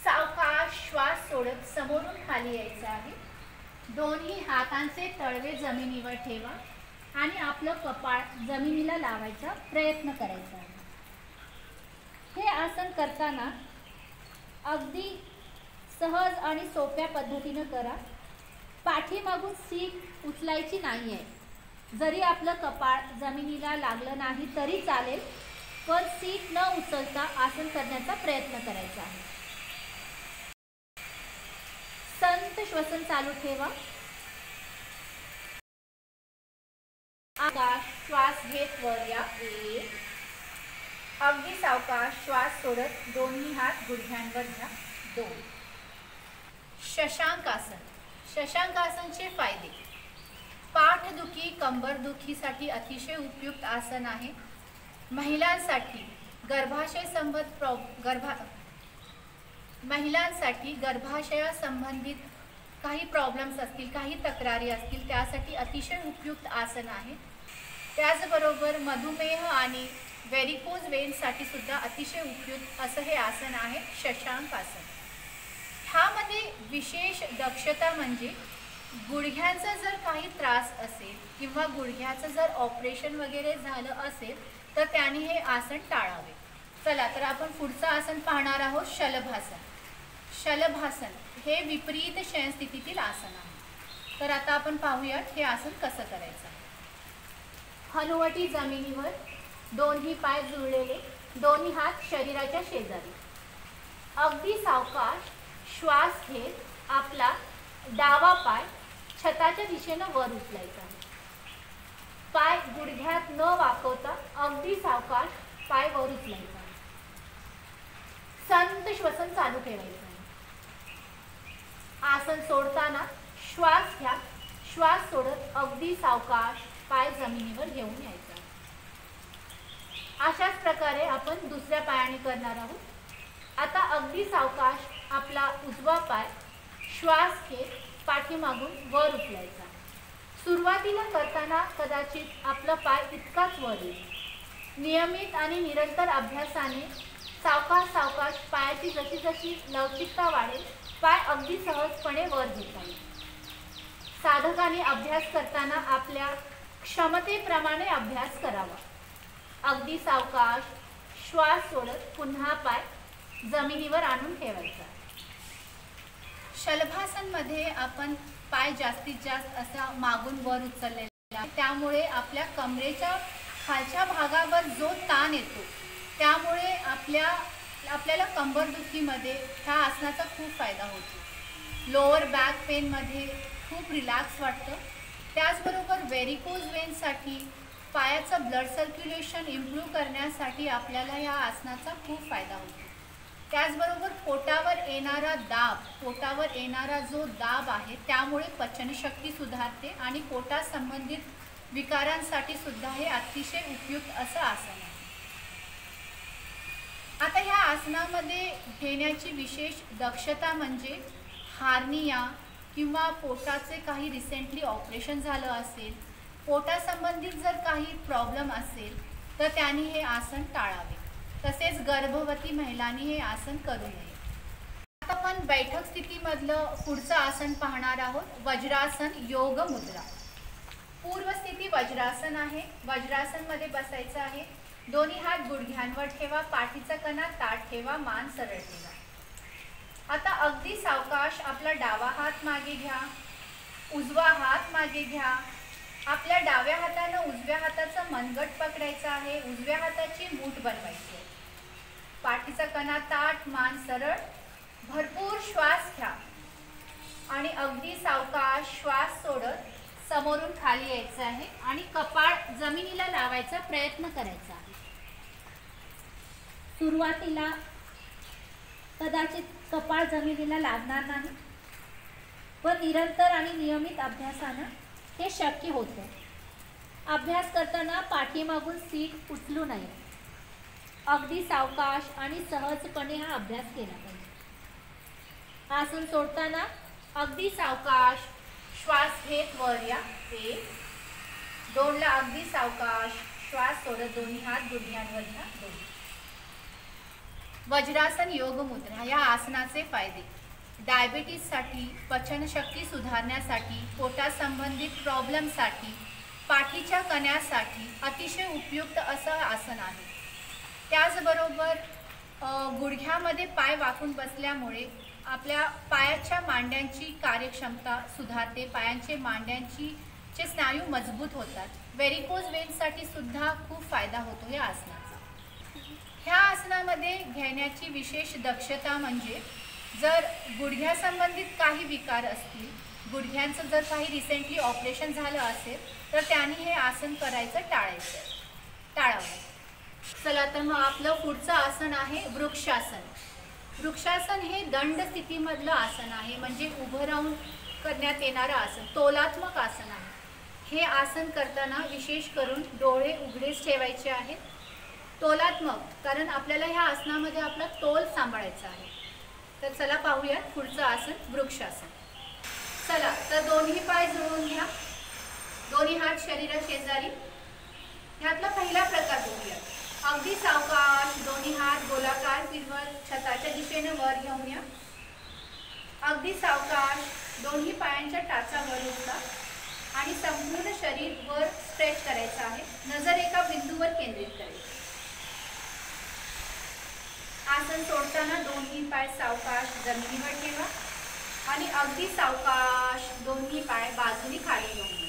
सावकाश श्वास सोडत समोरून खाली यायचं आहे. दोन्ही हातांचे तळवे जमिनीवर ठेवा आणि आपलं कपाळ जमिनीला लावायचा प्रयत्न करायचा आहे. हे आसन करताना अगदी सहज आणि सोप्या पद्धतीनं करा. पाठीमागून सीट उचलायची नाही आहे. जरी आपलं कपाळ जमिनीला लागलं नाही तरी चालेल, पण सीट न उचलता आसन करण्याचा प्रयत्न करायचा आहे. संत श्वसन चालू ठेवा. आकाश श्वास घेत वर या. एक. अगदी सावकाश श्वास सोडत दोन्ही हात गुडघ्यांवर घ्या. दोन. शशांक आसन. शशांक आसनचे फायदे. पाठदुखी कंबरदुखीसाठी अतिशय उपयुक्त आसन आहे. महिलांसाठी गर्भाशयासंबंधित काही प्रॉब्लेम्स असतील, काही तक्रारी असतील, त्यासाठी अतिशय उपयुक्त आसन आहे. त्याचबरोबर मधुमेह आणि व्हेरिकोज वेन्ससाठी सुद्धा अतिशय उपयुक्त असं हे आसन आहे शशांक आसन. ह्यामध्ये विशेष दक्षता म्हणजे गुडघ्यांचा जर काही त्रास असेल किंवा गुडघ्याचं जर ऑपरेशन वगैरे झालं असेल तर त्यांनी हे आसन टाळावे. चला तर आपण पुढचं आसन पाहणार आहोत शलभासन. शलभासन हे विपरीत शयनस्थितीतील आसन आहे. तर आता आपण पाहूयात हे आसन कसं करायचं. हनुवटी जमिनीवर, दोन्ही पाय जुळलेले, दोन्ही हात शरीराच्या शेजारी. अगदी सावकाश श्वास घेत आपला डावा पाय छताच्या दिशेनं वर उचलायचा आहे. पाय गुडघ्यात न वाकवता अगदी सावकाश पाय वर उचलायचा आहे. संत श्वसन चालू ठेवायचं आहे. आसन सोडताना श्वास घ्या. श्वास सोडत अगदी सावकाश पाय जमिनीवर घेऊन यायचा. अशाच प्रकारे आपण दुसऱ्या पायाने करणार आहोत. आता अगदी सावकाश आपला उजवा पाय श्वास घेत पाठीमागून वर उचलायचा. सुरुवातीला करताना कदाचित आपला पाय इतकाच वर येईल. नियमित आणि निरंतर अभ्यासाने सावकाश सावकाश पायाची जशी जशी लवचिकता वाढेल, पाय अगदी सहजपणे वर घेता येईल. साधकाने अभ्यास करताना आपल्या क्षमतेप्रमाणे अभ्यास करावा. अगदी सावकाश श्वास सोडत पुन्हा पाय जमिनीवर आणून ठेवायचा. शलभासनमध्ये आपण पाय जास्तीत जास्त असा मागून वर उचललेला आहे, त्यामुळे आपल्या कमरेच्या खालच्या भागावर जो ताण येतो त्यामुळे आपल्याला कंबरदुखीमध्ये ह्या आसनाचा खूप फायदा होतो. लोअर बॅक पेनमध्ये खूप रिलॅक्स वाटतं. त्याचबरोबर व्हेरिकोज वेन्ससाठी पायाचं ब्लड सर्क्युलेशन इम्प्रूव्ह करण्यासाठी आपल्याला या आसनाचा खूप फायदा होतो. त्याचबरोबर पोटावर येणारा जो दाब आहे त्यामुळे पचनशक्ती सुधारते आणि पोटासंबंधित विकारांसाठी सुद्धा हे अतिशय उपयुक्त असं आसन आहे. आता ह्या आसनामध्ये घेण्याची विशेष दक्षता म्हणजे हार्निया किंवा पोटाचे काही रिसेंटली ऑपरेशन झालं असेल, पोटासंबंधित जर काही प्रॉब्लेम असेल तर त्यांनी हे आसन टाळावे. तसेच गर्भवती महिलांनी हे आसन करू नये. आता आपण बैठक स्थितीमधलं पुढचं आसन पाहणार आहोत. वज्रासन योग मुद्रा. पूर्वस्थिती वज्रासन आहे. वज्रासनमध्ये बसायचं आहे. दोन्ही हात गुडघ्यांवर ठेवा. पाठीचा कणा ताठ ठेवा. मान सरळ ठेवा. आता अगदी सावकाश आपला डावा हात मागे घ्या. उजवा हात मागे घ्या. आपल्या डाव्या हातानं उजव्या हाताचा मनगट पकडायचा आहे. उजव्या हाताची मूठ बनवायची आहे. पाठीचा कणा ताठ, मान सरळ. भरपूर श्वास घ्या आणि अगदी सावकाश श्वास सोडत समोरून खाली यायचं आहे आणि कपाळ जमिनीला लावायचा प्रयत्न करायचा आहे. सुरुवातीला कदाचित कपाळ जमिनीला लागणार नाही, पण निरंतर आणि नियमित अभ्यासानं हे शक्य होतं. अभ्यास करताना पाठीमागून सीट उचलू नये. अगदी सावकाश आणि सहजपणे हा अभ्यास केला पाहिजे. आसन सोडताना अगदी सावकाश श्वास घेत वर या. 1 2 ला अगदी सावकाश श्वास सोडत दोन्ही हात गुडघ्यांवर घ्या. 2. वज्रासन योग मुद्रा. या आसनाचे फायदे: डायबिटीजसाठी, पचनशक्ती सुधारण्यासाठी, पोटासंबंधित प्रॉब्लेमसाठी, पाठीच्या कण्यासाठी अतिशय उपयुक्त असं आसन आहे. त्याचबरोबर गुडघ्यामध्ये पाय वाकून बसल्यामुळे आपल्या पायाच्या मांड्यांची कार्यक्षमता सुधारते. पायांचे मांड्यांचे स्नायू मजबूत होतात. व्हेरिकोज वेन्ससाठी सुद्धा खूप फायदा होतो या आसनाचा. ह्या आसनामध्ये घेण्याची विशेष दक्षता म्हणजे जर गुडघ्यासंबंधित काही विकार असतील, गुडघ्यांचं जर काही रिसेंटली ऑपरेशन झालं असेल तर त्यांनी हे आसन करायचं टाळावं. चला तर मग आपलं पुढचं आसन आहे वृक्षासन. वृक्षासन हे दंड स्थितीमधलं आसन आहे, म्हणजे उभं राहून करण्यात येणारं आसन, तोलात्मक आसन आहे. हे आसन करताना विशेष करून डोळे उघडेच ठेवायचे आहेत. तोलात्मक कारण आपल्याला ह्या आसनामध्ये आपला तोल सांभाळायचा आहे. तर चला पाहूयात पुढचं आसन वृक्षासन. चला तर दोन्ही पाय जुळवून घ्या. दोन्ही हात शरीरा शेजारी. ह्यातला पहिला प्रकार बघूया. अगदी सावकाश दोन्ही हात गोलाकार फिरवत छताच्या दिशेने वर घेऊन या. अगदी सावकाश दोन्ही पायांच्या टाचा वर उचला आणि संपूर्ण शरीर वर स्ट्रेच करायचं आहे. नजर एका बिंदूवर केंद्रित करायची. आसन सोडताना दोन्ही पाय सावकाश जमिनीवर ठेवा आणि अगदी सावकाश दोन्ही पाय बाजूने खाली घेऊन या.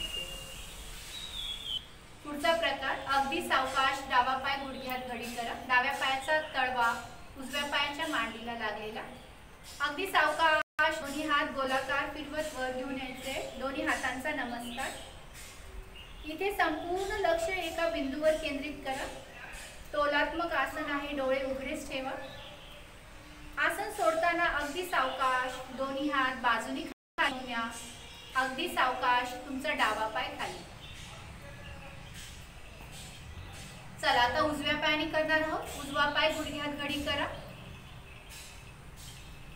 पुढचा प्रकार अगदी सावकाश डावा पाय गुडघ्यात घडी करा. डाव्या पायाचा तळवा उजव्या पायाच्या मांडीला लागलेला. अगदी सावकाश दोन्ही हात गोलाकार फिरवत वर घेऊन यायचे. दोन्ही हातांचा नमस्कार. इथे संपूर्ण लक्ष एका बिंदूवर केंद्रित करा. तोलात्मक आसन आहे. डोळे उघडेच ठेवा. आसन सोडताना अगदी सावकाश दोन्ही हात बाजूने खाली घ्या. अगदी सावकाश तुमचा डावा पाय खाली. चला आता उजव्या पायाने करणार आहोत. उजवा पाय गुडघ्यात घडी करा.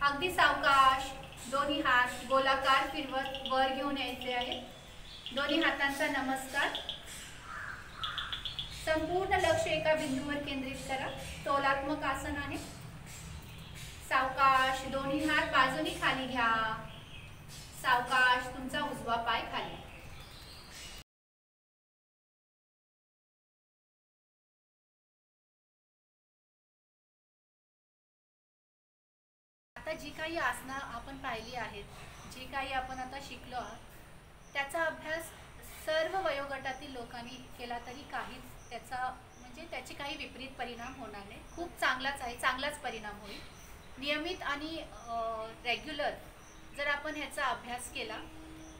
अगदी सावकाश दोन्ही हात गोलाकार फिरवत वर घेऊन यायचे आहे. दोन्ही हातांचा नमस्कार. संपूर्ण लक्ष एका बिंदूवर केंद्रित करा. तोलात्मक आसन आहे. सावकाश दोन्ही हात बाजूने खाली घ्या. सावकाश तुमचा उजवा पाय खाली. आता जी काही आसनं आपण पाहिली आहेत, जी काही आपण आता शिकलो आहोत, त्याचा अभ्यास सर्व वयोगटातील लोकांनी केला तरी काहीच त्याचे काही विपरीत परिणाम होणार नाही. खूप चांगलाच परिणाम होईल. नियमित आणि रेग्युलर जर आपण ह्याचा अभ्यास केला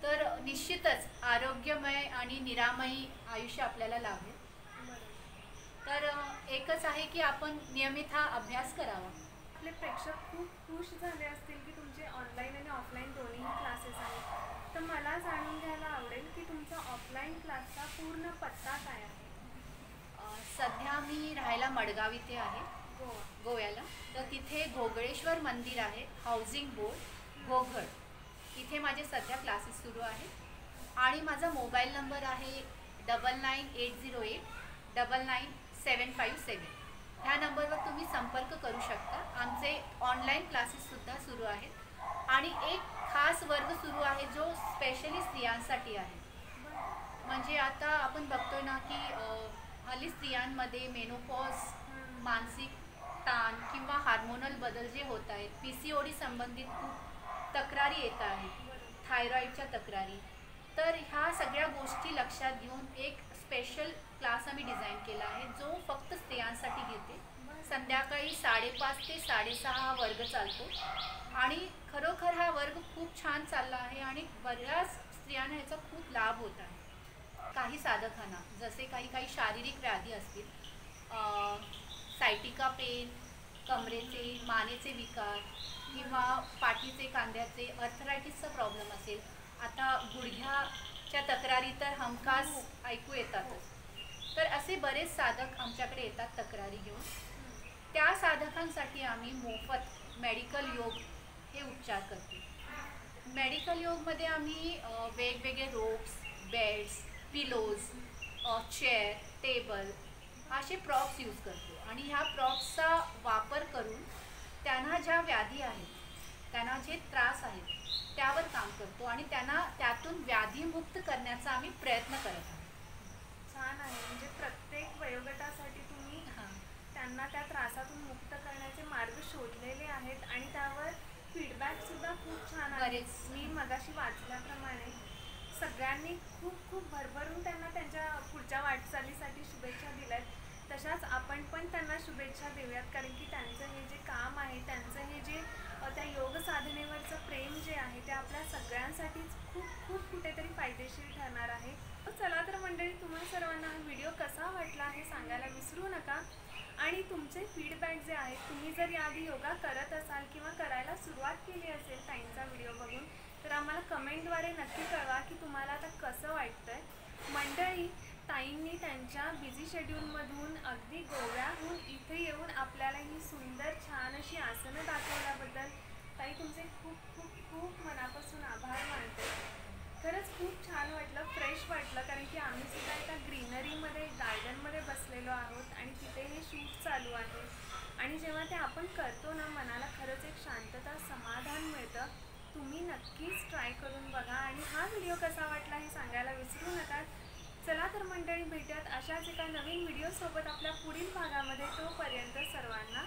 तर निश्चितच आरोग्यमय आणि निरामयी आयुष्य आपल्याला लाभेल. तर एकच आहे की आपण नियमित हा अभ्यास करावा. आपले प्रेक्षक खूप खुश झाले असतील की तुमचे ऑनलाईन आणि ऑफलाईन दोन्ही क्लासेस आहेत. तर मला जाणून घ्यायला आवडेल की तुमचा ऑफलाईन क्लासचा पूर्ण पत्ता काय आहे? सध्या मी राहायला मडगाव इथे आहे, गोव्याला. तर तिथे घोगळेश्वर मंदिर आहे, हाऊसिंग बोर्ड घोघड. इथे माझे सध्या क्लासेस सुरू आहेत आणि माझा मोबाईल नंबर आहे 9980899757. ह्या नंबरवर तुम्ही संपर्क करू शकता. आमचे ऑनलाईन क्लासेससुद्धा सुरू आहेत आणि एक खास वर्ग सुरू आहे जो स्पेशली स्त्रियांसाठी आहे. म्हणजे आता आपण बघतोय ना की हल्ली स्त्रियांमध्ये मेनोपॉज, मानसिक ताण किंवा हार्मोनल बदल जे होत आहेत, PCOD संबंधित खूप तक्रारी येत आहेत, थायरॉईडच्या तक्रारी. तर ह्या सगळ्या गोष्टी लक्षात घेऊन एक स्पेशल क्लास आम्ही डिझाईन केला आहे जो फक्त स्त्रियांसाठी घेते. संध्याकाळी 5:30 ते 6:30 हा वर्ग चालतो आणि खरोखर हा वर्ग खूप छान चालला आहे आणि बऱ्याच स्त्रियांना याचा खूप लाभ होत आहे. काही साधकांना जसे काही शारीरिक व्याधी असतील, सायटिका पेन, कमरेचे मानेचे विकार किंवा पाठीचे कांद्याचे अर्थरायटिसचा प्रॉब्लेम असेल, आता गुडघ्याच्या तक्रारी तर हमखास ऐकू येतातच. तर असे बरेच साधक आमच्याकडे येतात तक्रारी घेऊन. त्या साधकांसाठी आम्ही मोफत मेडिकल योग हे उपचार करतो. मेडिकल योगमध्ये आम्ही वेगवेगळे ropes, beds, pillows, chair, table असे प्रॉप्स यूज करतो आणि ह्या प्रॉप्सचा वापर करून त्यांना ज्या व्याधी आहेत, त्यांना जे त्रास आहेत त्यावर काम करतो आणि त्यांना त्यातून व्याधीमुक्त करण्याचा आम्ही प्रयत्न करत आहोत. छान आहे. म्हणजे प्रत्येक वयोगटासाठी तुम्ही त्यांना त्या त्रासातून मुक्त करण्याचे मार्ग शोधलेले आहेत आणि त्यावर फीडबॅक सुद्धा खूप छान आहे. बरेच. मी मगाशी वाचल्याप्रमाणे सगळ्यांनी खूप खूप भरभरून त्यांना त्यांच्या पुढच्या वाटचालीसाठी शुभेच्छा दिल्यात. तशाच आपण पण त्यांना शुभेच्छा देऊयात, कारण की त्यांचं हे जे काम आहे, त्यांचं हे जे त्या योग साधनेवरचं प्रेम जे आहे ते आपल्या सगळ्यांसाठीच खूप खूप कुठेतरी फायदेशीर ठरणार आहे. चला तर मंडळी, तुम्हा सर्वांना हा व्हिडिओ कसा वाटला हे सांगायला विसरू नका आणि तुमचे फीडबॅक जे आहेत, तुम्ही जर याआधी योगा करत असाल किंवा करायला सुरुवात केली असेल ताईंचा व्हिडिओ बघून, तर आम्हाला कमेंटद्वारे नक्की कळवा की तुम्हाला आता कसं वाटतंय. मंडळी, ताईंनी त्यांच्या बिझी शेड्यूलमधून अगदी गोव्याहून इथे येऊन आपल्याला ही सुंदर छान अशी आसनं दाखवल्याबद्दल ताई तुमचे खूप खूप खूप मनापासून आभार मानते. खरंच खूप छान वाटलं, फ्रेश वाटलं, कारण की आम्ही सुद्धा एका ग्रीनरीमध्ये गार्डनमध्ये बसलेलो आहोत आणि तिथे हे शूट चालू आहे आणि जेव्हा ते आपण करतो ना, मनाला खरंच एक शांतता, समाधान मिळतं. तुम्ही नक्कीच ट्राय करून बघा आणि हा व्हिडिओ कसा वाटला हे सांगायला विसरू नका. चला तर मंडळी, भेटूयात अशाच एका नवीन व्हिडिओसोबत आपल्या पुढील भागामध्ये. तोपर्यंत सर्वांना